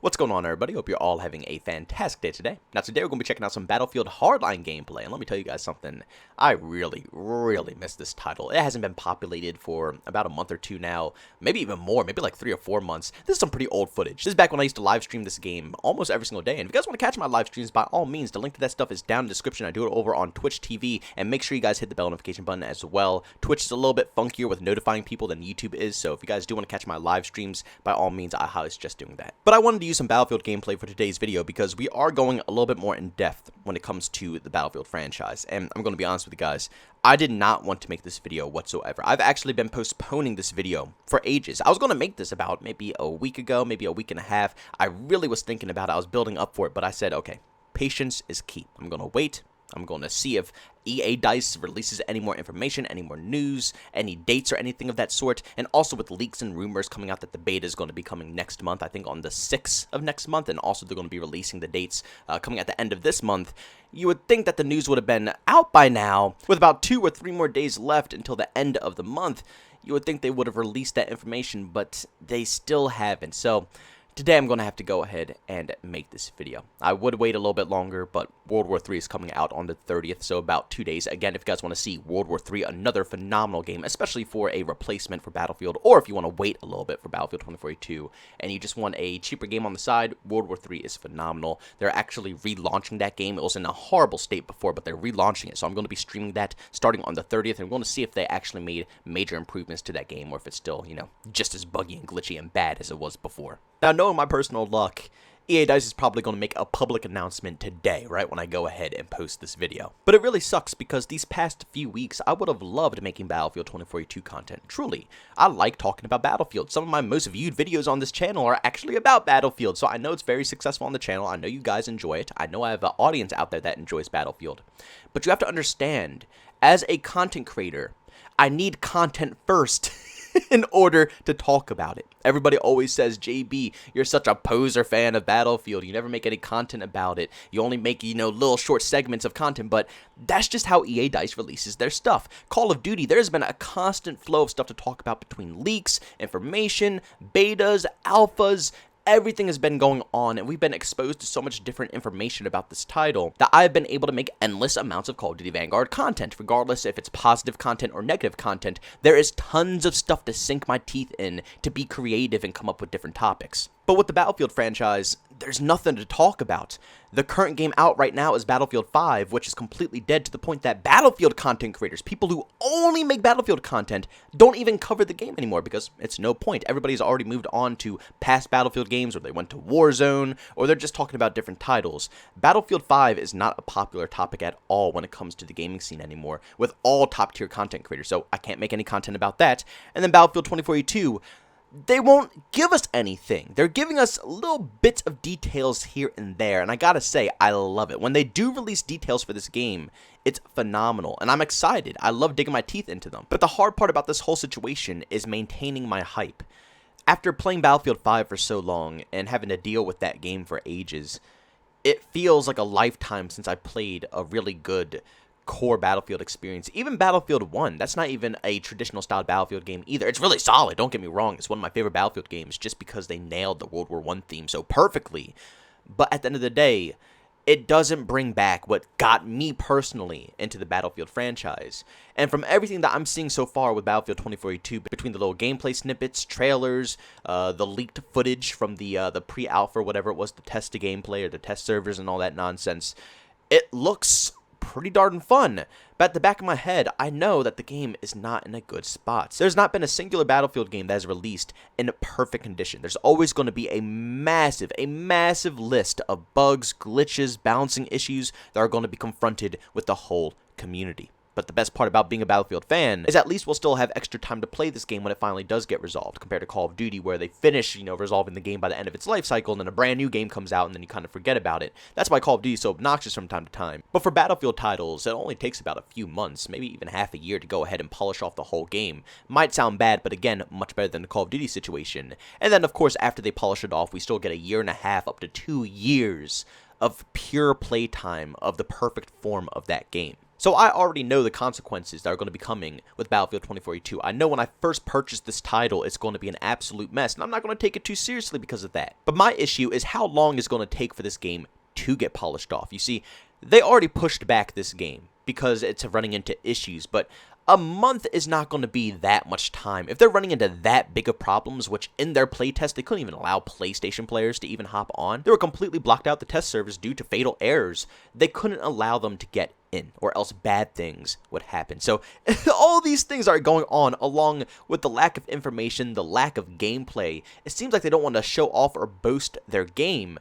What's going on, everybody? Hope you're all having a fantastic day today. Now, today we're going to be checking out some Battlefield Hardline gameplay, and let me tell you guys something. I really miss this title. It hasn't been populated for about a month or two now, maybe even more, maybe like 3 or 4 months. This is some pretty old footage. This is back when I used to live stream this game almost every single day, and if you guys want to catch my live streams, by all means, the link to that stuff is down in the description. I do it over on Twitch TV, and make sure you guys hit the bell notification button as well. Twitch is a little bit funkier with notifying people than YouTube is, so if you guys do want to catch my live streams, by all means, I highly suggest doing that. But I wanted to use some Battlefield gameplay for today's video because we are going a little bit more in depth when it comes to the Battlefield franchise, and I'm going to be honest with you guys, I did not want to make this video whatsoever. I've actually been postponing this video for ages. I was going to make this about maybe a week ago, maybe a week and a half. I really was thinking about it. I was building up for it, but I said, okay, patience is key. I'm going to wait. I'm going to see if EA DICE releases any more information, any more news, any dates or anything of that sort, and also with leaks and rumors coming out that the beta is going to be coming next month, I think on the 6th of next month, and also they're going to be releasing the dates coming at the end of this month. You would think that the news would have been out by now, with about 2 or 3 more days left until the end of the month. You would think they would have released that information, but they still haven't, so today I'm going to have to go ahead and make this video. I would wait a little bit longer, but World War III is coming out on the 30th, so about 2 days. Again, if you guys want to see World War III, another phenomenal game, especially for a replacement for Battlefield, or if you want to wait a little bit for Battlefield 2042, and you just want a cheaper game on the side, World War III is phenomenal. They're actually relaunching that game. It was in a horrible state before, but they're relaunching it, so I'm going to be streaming that starting on the 30th, and I'm going to see if they actually made major improvements to that game, or if it's still, you know, just as buggy and glitchy and bad as it was before. Now, knowing my personal luck, EA DICE is probably going to make a public announcement today, right, when I go ahead and post this video. But it really sucks because these past few weeks, I would have loved making Battlefield 2042 content. Truly, I like talking about Battlefield. Some of my most viewed videos on this channel are actually about Battlefield, so I know it's very successful on the channel. I know you guys enjoy it. I know I have an audience out there that enjoys Battlefield. But you have to understand, as a content creator, I need content first in order to talk about it. Everybody always says, JB, you're such a poser fan of Battlefield. You never make any content about it. You only make, you know, little short segments of content, but that's just how EA DICE releases their stuff. Call of Duty, there's been a constant flow of stuff to talk about between leaks, information, betas, alphas. Everything has been going on, and we've been exposed to so much different information about this title that I've been able to make endless amounts of Call of Duty Vanguard content, regardless if it's positive content or negative content. There is tons of stuff to sink my teeth in to be creative and come up with different topics. But with the Battlefield franchise, there's nothing to talk about. The current game out right now is Battlefield 5, which is completely dead to the point that Battlefield content creators, people who only make Battlefield content, don't even cover the game anymore because it's no point. Everybody's already moved on to past Battlefield games, or they went to Warzone, or they're just talking about different titles. Battlefield 5 is not a popular topic at all when it comes to the gaming scene anymore, with all top-tier content creators, so I can't make any content about that. And then Battlefield 2042, they won't give us anything. They're giving us little bits of details here and there, and I gotta say, I love it. When they do release details for this game, it's phenomenal, and I'm excited. I love digging my teeth into them. But the hard part about this whole situation is maintaining my hype. After playing Battlefield 5 for so long, and having to deal with that game for ages, it feels like a lifetime since I played a really good core Battlefield experience. Even Battlefield 1, that's not even a traditional style Battlefield game either. It's really solid, don't get me wrong. It's one of my favorite Battlefield games just because they nailed the World War I theme so perfectly. But at the end of the day, it doesn't bring back what got me personally into the Battlefield franchise. And from everything that I'm seeing so far with Battlefield 2042, between the little gameplay snippets, trailers, the leaked footage from the pre-alpha or whatever it was, the test to gameplay or the test servers and all that nonsense, it looks pretty darn fun. But at the back of my head, I know that the game is not in a good spot. There's not been a singular Battlefield game that is released in perfect condition. There's always going to be a massive list of bugs, glitches, balancing issues that are going to be confronted with the whole community. But the best part about being a Battlefield fan is at least we'll still have extra time to play this game when it finally does get resolved, compared to Call of Duty where they finish, you know, resolving the game by the end of its life cycle, and then a brand new game comes out and then you kind of forget about it. That's why Call of Duty is so obnoxious from time to time. But for Battlefield titles, it only takes about a few months, maybe even half a year to go ahead and polish off the whole game. Might sound bad, but again, much better than the Call of Duty situation. And then, of course, after they polish it off, we still get a year and a half, up to 2 years of pure playtime of the perfect form of that game. So I already know the consequences that are going to be coming with Battlefield 2042. I know when I first purchased this title, it's going to be an absolute mess, and I'm not going to take it too seriously because of that. But my issue is how long it's going to take for this game to get polished off. You see, they already pushed back this game because it's running into issues, but a month is not going to be that much time. If they're running into that big of problems, which in their playtest, they couldn't even allow PlayStation players to even hop on. They were completely blocked out the test servers due to fatal errors. They couldn't allow them to get in, or else bad things would happen. So all these things are going on, along with the lack of information, the lack of gameplay. It seems like they don't want to show off or boast their game,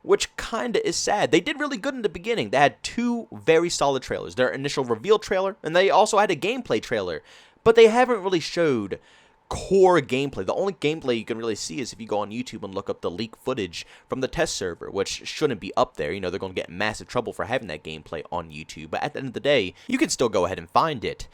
which kinda is sad. They did really good in the beginning. They had two very solid trailers. Their initial reveal trailer, and they also had a gameplay trailer. But they haven't really showed core gameplay. The only gameplay you can really see is if you go on YouTube and look up the leak footage from the test server, which shouldn't be up there. You know, they're going to get in massive trouble for having that gameplay on YouTube. But at the end of the day, you can still go ahead and find it.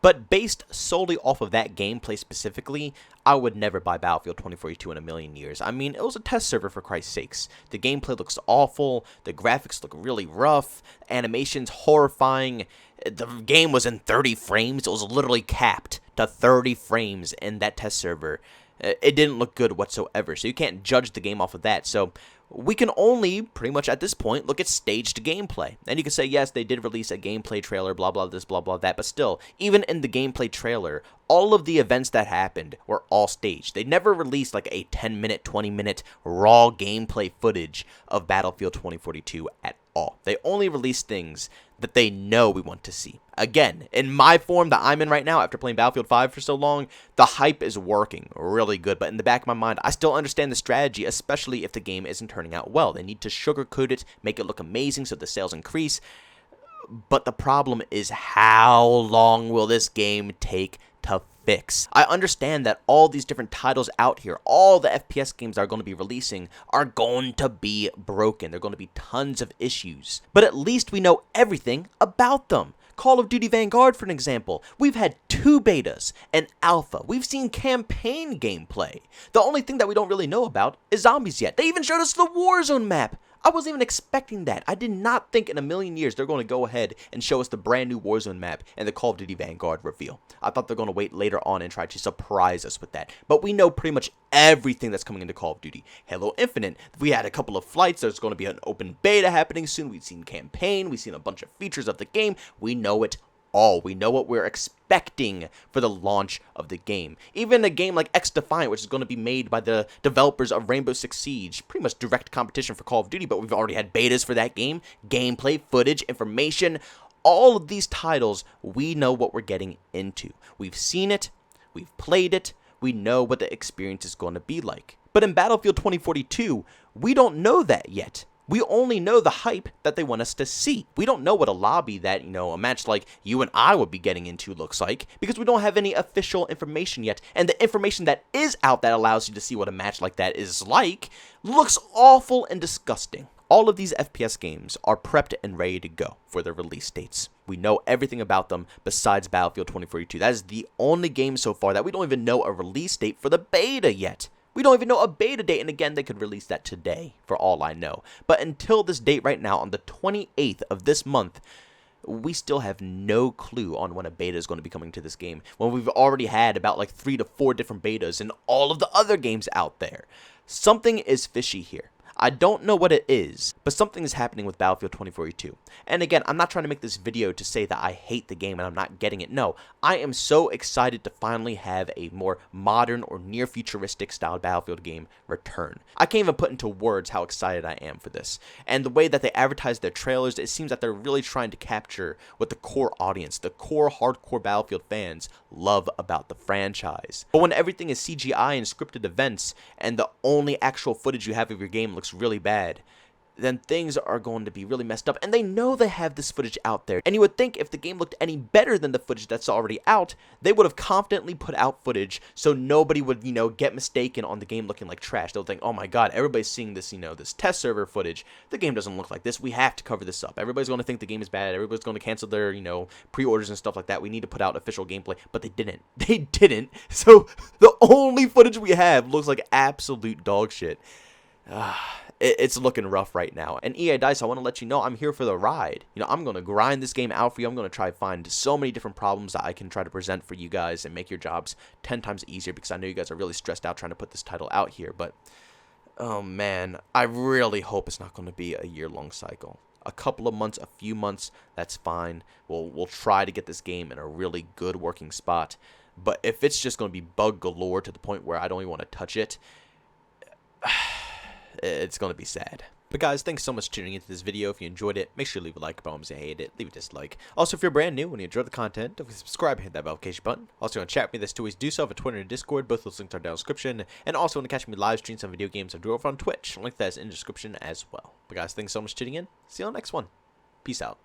But based solely off of that gameplay specifically, I would never buy Battlefield 2042 in a million years. I mean, it was a test server for Christ's sakes. The gameplay looks awful, the graphics look really rough, animations horrifying. The game was in 30 frames. It was literally capped to 30 frames in that test server. It didn't look good whatsoever, so you can't judge the game off of that. So we can only, pretty much at this point, look at staged gameplay. And you can say, yes, they did release a gameplay trailer, blah, blah, this, blah, blah, that. But still, even in the gameplay trailer, all of the events that happened were all staged. They never released like a 10-minute, 20-minute raw gameplay footage of Battlefield 2042 at all. They only released things that they know we want to see. Again, in my form that I'm in right now, after playing Battlefield 5 for so long, the hype is working really good. But in the back of my mind, I still understand the strategy, especially if the game isn't turning out well. They need to sugarcoat it, make it look amazing so the sales increase. But the problem is, how long will this game take to fix? I understand that all these different titles out here, all the FPS games that are going to be releasing, are going to be broken. There are going to be tons of issues. But at least we know everything about them. Call of Duty Vanguard, for an example. We've had 2 betas, an alpha. We've seen campaign gameplay. The only thing that we don't really know about is zombies yet. They even showed us the Warzone map. I wasn't even expecting that. I did not think in a million years they're going to go ahead and show us the brand new Warzone map and the Call of Duty Vanguard reveal. I thought they're going to wait later on and try to surprise us with that. But we know pretty much everything that's coming into Call of Duty. Halo Infinite, we had a couple of flights. There's going to be an open beta happening soon. We've seen campaign. We've seen a bunch of features of the game. We know it all. We know what we're expecting for the launch of the game. Even a game like X Defiant, which is going to be made by the developers of Rainbow Six Siege, pretty much direct competition for Call of Duty, but we've already had betas for that game, gameplay, footage, information. All of these titles, we know what we're getting into. We've seen it, we've played it, we know what the experience is going to be like. But in Battlefield 2042, we don't know that yet. We only know the hype that they want us to see. We don't know what a lobby that, a match like you and I would be getting into looks like, because we don't have any official information yet. And the information that is out that allows you to see what a match like that is like looks awful and disgusting. All of these FPS games are prepped and ready to go for their release dates. We know everything about them besides Battlefield 2042. That is the only game so far that we don't even know a release date for the beta yet. We don't even know a beta date, and again, they could release that today, for all I know. But until this date right now, on the 28th of this month, we still have no clue on when a beta is going to be coming to this game, when we've already had about like 3 to 4 different betas in all of the other games out there. Something is fishy here. I don't know what it is, but something is happening with Battlefield 2042. And again, I'm not trying to make this video to say that I hate the game and I'm not getting it. No, I am so excited to finally have a more modern or near futuristic style Battlefield game return. I can't even put into words how excited I am for this. And the way that they advertise their trailers, it seems that they're really trying to capture what the core audience, the core hardcore Battlefield fans love about the franchise. But when everything is CGI and scripted events and the only actual footage you have of your game looks really bad, then things are going to be really messed up. And they know they have this footage out there. And you would think if the game looked any better than the footage that's already out, they would have confidently put out footage so nobody would, get mistaken on the game looking like trash. They'll think, oh my god, everybody's seeing this, this test server footage. The game doesn't look like this. We have to cover this up. Everybody's going to think the game is bad. Everybody's going to cancel their, pre-orders and stuff like that. We need to put out official gameplay. But they didn't. They didn't. So the only footage we have looks like absolute dog shit. it's looking rough right now. And EA Dice, I want to let you know I'm here for the ride. You know, I'm going to grind this game out for you. I'm going to try to find so many different problems that I can try to present for you guys and make your jobs 10 times easier, because I know you guys are really stressed out trying to put this title out here. But, oh man, I really hope it's not going to be a year-long cycle. A couple of months, a few months, that's fine. We'll try to get this game in a really good working spot. But if it's just going to be bug galore to the point where I don't even want to touch it, it's going to be sad. But guys, thanks so much for tuning into this video. If you enjoyed it, make sure to leave a like. If you hated it, leave a dislike. Also, if you're brand new and you enjoy the content, don't forget to subscribe and hit that notification button. Also, want to chat with me, there's two ways to do so: over Twitter and Discord. Both those links are down in the description. And also, want to catch me live streams on video games I do over on Twitch. Link that is in the description as well. But guys, thanks so much for tuning in. See you on the next one. Peace out.